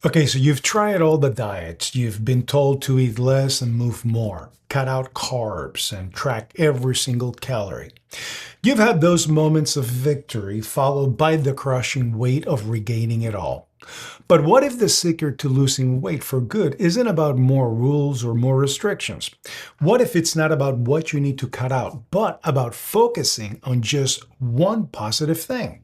Okay, so you've tried all the diets. You've been told to eat less and move more, cut out carbs, and track every single calorie. You've had those moments of victory followed by the crushing weight of regaining it all. But what if the secret to losing weight for good isn't about more rules or more restrictions? What if it's not about what you need to cut out, but about focusing on just one positive thing?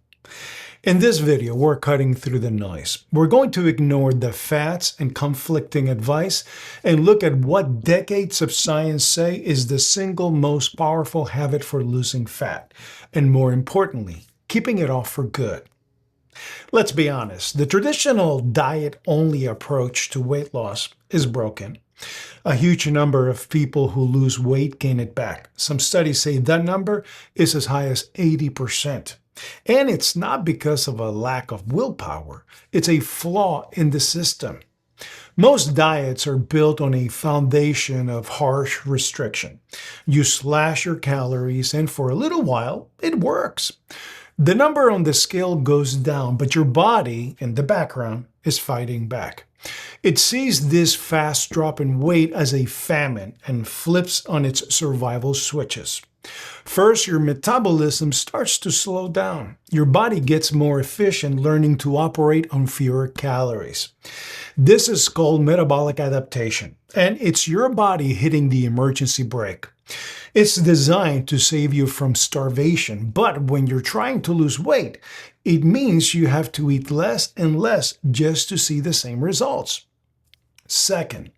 In this video, we're cutting through the noise. We're going to ignore the facts and conflicting advice and look at what decades of science say is the single most powerful habit for losing fat, and more importantly, keeping it off for good. Let's be honest, the traditional diet-only approach to weight loss is broken. A huge number of people who lose weight gain it back. Some studies say that number is as high as 80%. And it's not because of a lack of willpower, it's a flaw in the system. Most diets are built on a foundation of harsh restriction. You slash your calories, and for a little while, it works. The number on the scale goes down, but your body, in the background, is fighting back. It sees this fast drop in weight as a famine and flips on its survival switches. First, your metabolism starts to slow down. Your body gets more efficient, learning to operate on fewer calories. This is called metabolic adaptation, and it's your body hitting the emergency brake. It's designed to save you from starvation, but when you're trying to lose weight, it means you have to eat less and less just to see the same results. Second,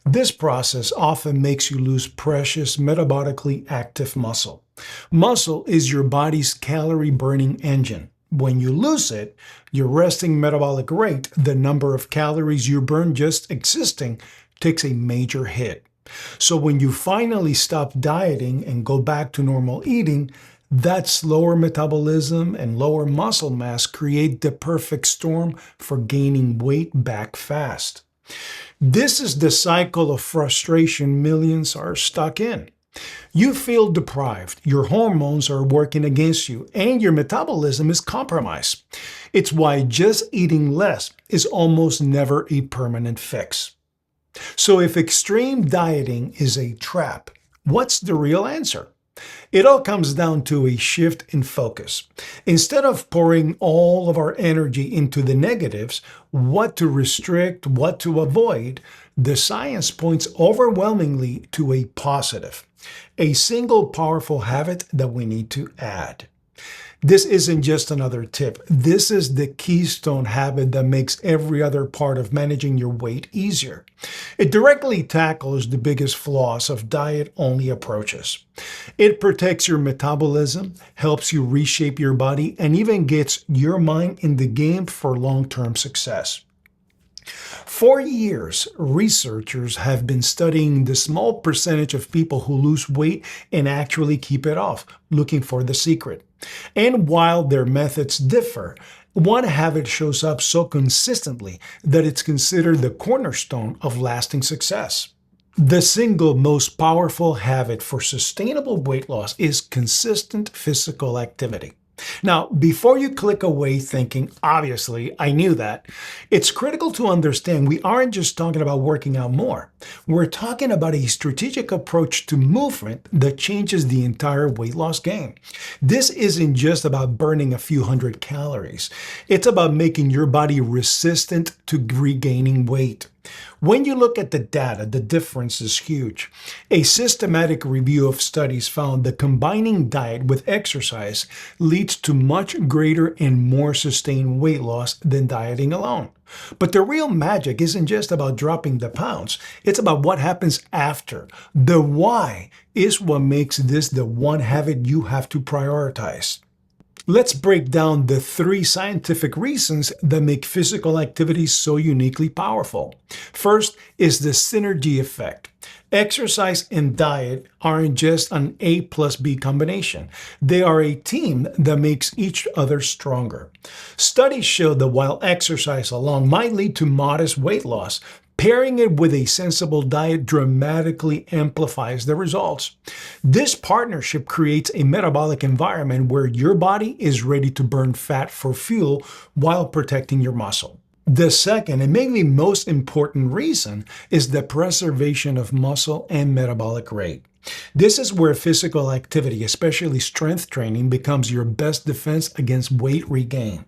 this process often makes you lose precious metabolically active muscle. Muscle is your body's calorie-burning engine. When you lose it, your resting metabolic rate, the number of calories you burn just existing, takes a major hit. So when you finally stop dieting and go back to normal eating, that slower metabolism and lower muscle mass create the perfect storm for gaining weight back fast. This is the cycle of frustration millions are stuck in. You feel deprived, your hormones are working against you, and your metabolism is compromised. It's why just eating less is almost never a permanent fix. So if extreme dieting is a trap, what's the real answer? It all comes down to a shift in focus. Instead of pouring all of our energy into the negatives, what to restrict, what to avoid, the science points overwhelmingly to a positive, a single powerful habit that we need to add. This isn't just another tip. This is the keystone habit that makes every other part of managing your weight easier. It directly tackles the biggest flaws of diet-only approaches. It protects your metabolism, helps you reshape your body, and even gets your mind in the game for long-term success. For years, researchers have been studying the small percentage of people who lose weight and actually keep it off, looking for the secret. And while their methods differ, one habit shows up so consistently that it's considered the cornerstone of lasting success. The single most powerful habit for sustainable weight loss is consistent physical activity. Now, before you click away thinking, obviously, I knew that, it's critical to understand we aren't just talking about working out more. We're talking about a strategic approach to movement that changes the entire weight loss game. This isn't just about burning a few hundred calories. It's about making your body resistant to regaining weight. When you look at the data, the difference is huge. A systematic review of studies found that combining diet with exercise leads to much greater and more sustained weight loss than dieting alone. But the real magic isn't just about dropping the pounds, it's about what happens after. The why is what makes this the one habit you have to prioritize. Let's break down the 3 scientific reasons that make physical activity so uniquely powerful. First is the synergy effect. Exercise and diet aren't just an A plus B combination. They are a team that makes each other stronger. Studies show that while exercise alone might lead to modest weight loss, pairing it with a sensible diet dramatically amplifies the results. This partnership creates a metabolic environment where your body is ready to burn fat for fuel while protecting your muscle. The second and maybe most important reason is the preservation of muscle and metabolic rate. This is where physical activity, especially strength training, becomes your best defense against weight regain.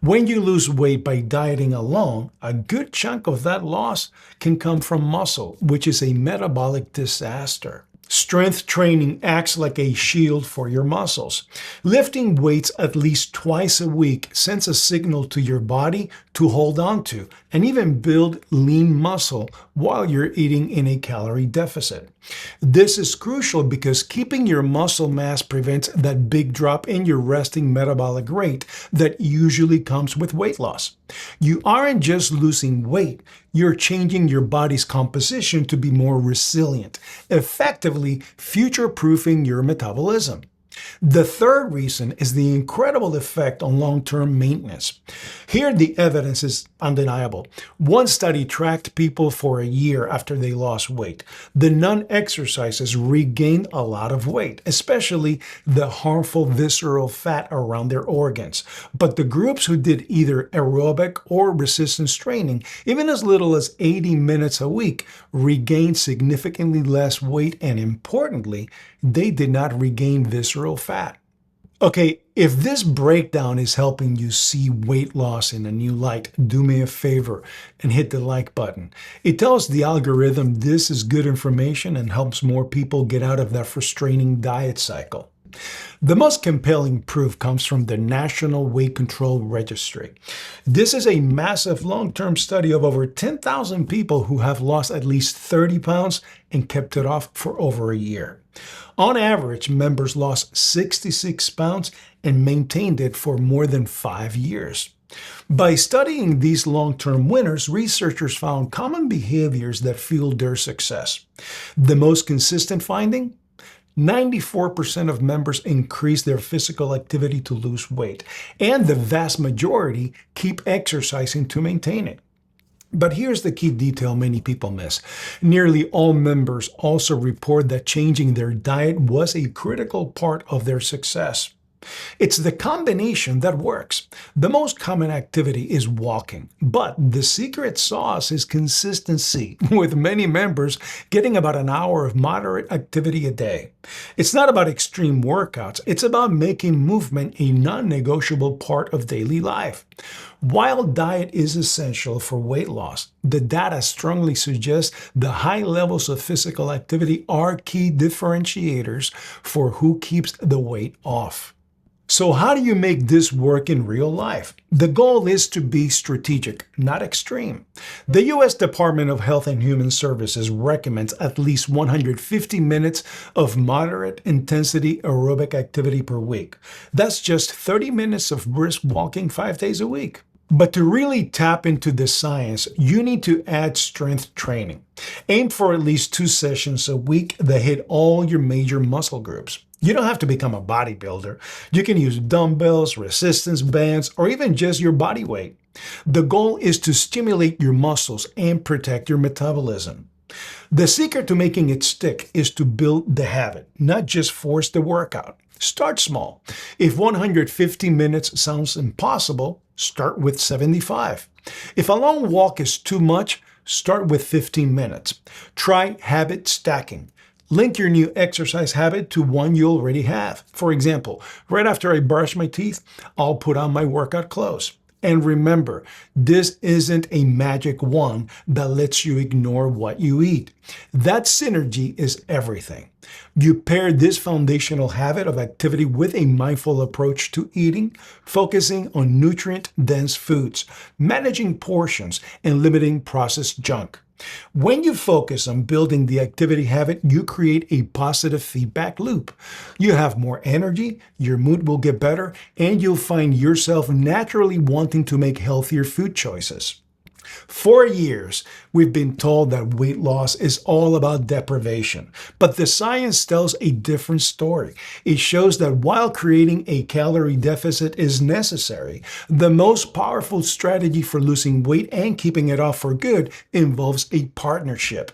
When you lose weight by dieting alone, a good chunk of that loss can come from muscle, which is a metabolic disaster. Strength training acts like a shield for your muscles. Lifting weights at least twice a week sends a signal to your body to hold on to and even build lean muscle while you're eating in a calorie deficit. This is crucial because keeping your muscle mass prevents that big drop in your resting metabolic rate that usually comes with weight loss. You aren't just losing weight, you're changing your body's composition to be more resilient, effectively future-proofing your metabolism. The third reason is the incredible effect on long-term maintenance. Here, the evidence is undeniable. One study tracked people for a year after they lost weight. The non-exercisers regained a lot of weight, especially the harmful visceral fat around their organs. But the groups who did either aerobic or resistance training, even as little as 80 minutes a week, regained significantly less weight, and importantly, they did not regain visceral fat. Okay, if this breakdown is helping you see weight loss in a new light, do me a favor and hit the like button. It tells the algorithm this is good information and helps more people get out of that frustrating diet cycle. The most compelling proof comes from the National Weight Control Registry. This is a massive long-term study of over 10,000 people who have lost at least 30 pounds and kept it off for over a year. On average, members lost 66 pounds and maintained it for more than 5 years. By studying these long-term winners, researchers found common behaviors that fueled their success. The most consistent finding? 94% of members increase their physical activity to lose weight, and the vast majority keep exercising to maintain it. But here's the key detail many people miss. Nearly all members also report that changing their diet was a critical part of their success. It's the combination that works. The most common activity is walking, but the secret sauce is consistency, with many members getting about an hour of moderate activity a day. It's not about extreme workouts, it's about making movement a non-negotiable part of daily life. While diet is essential for weight loss, the data strongly suggests the high levels of physical activity are key differentiators for who keeps the weight off. So how do you make this work in real life? The goal is to be strategic, not extreme. The U.S. Department of Health and Human Services recommends at least 150 minutes of moderate intensity aerobic activity per week. That's just 30 minutes of brisk walking 5 days a week. But to really tap into the science, you need to add strength training. Aim for at least 2 sessions a week that hit all your major muscle groups. You don't have to become a bodybuilder. You can use dumbbells, resistance bands, or even just your body weight. The goal is to stimulate your muscles and protect your metabolism. The secret to making it stick is to build the habit, not just force the workout. Start small. If 150 minutes sounds impossible, start with 75. If a long walk is too much, start with 15 minutes. Try habit stacking. Link your new exercise habit to one you already have. For example, right after I brush my teeth, I'll put on my workout clothes. And remember, this isn't a magic wand that lets you ignore what you eat. That synergy is everything. You pair this foundational habit of activity with a mindful approach to eating, focusing on nutrient-dense foods, managing portions, and limiting processed junk. When you focus on building the activity habit, you create a positive feedback loop. You have more energy, your mood will get better, and you'll find yourself naturally wanting to make healthier food choices. For years, we've been told that weight loss is all about deprivation, but the science tells a different story. It shows that while creating a calorie deficit is necessary, the most powerful strategy for losing weight and keeping it off for good involves a partnership.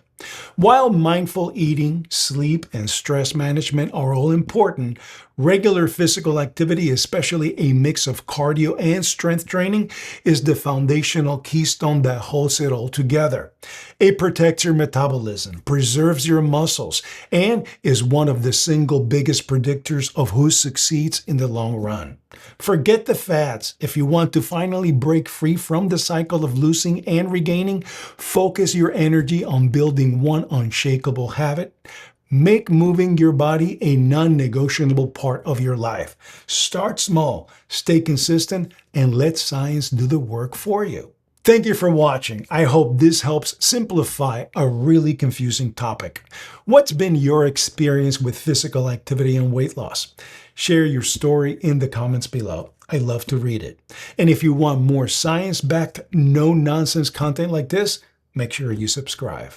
While mindful eating, sleep, and stress management are all important, Regular physical activity, especially a mix of cardio and strength training, is the foundational keystone that holds it all together. It protects your metabolism, preserves your muscles, and is one of the single biggest predictors of who succeeds in the long run. Forget the fads. If you want to finally break free from the cycle of losing and regaining, focus your energy on building one unshakable habit. Make moving your body a non-negotiable part of your life. Start small, stay consistent, and let science do the work for you. Thank you for watching. I hope this helps simplify a really confusing topic. What's been your experience with physical activity and weight loss? Share your story in the comments below. I love to read it. And if you want more science-backed, no-nonsense content like this, make sure you subscribe.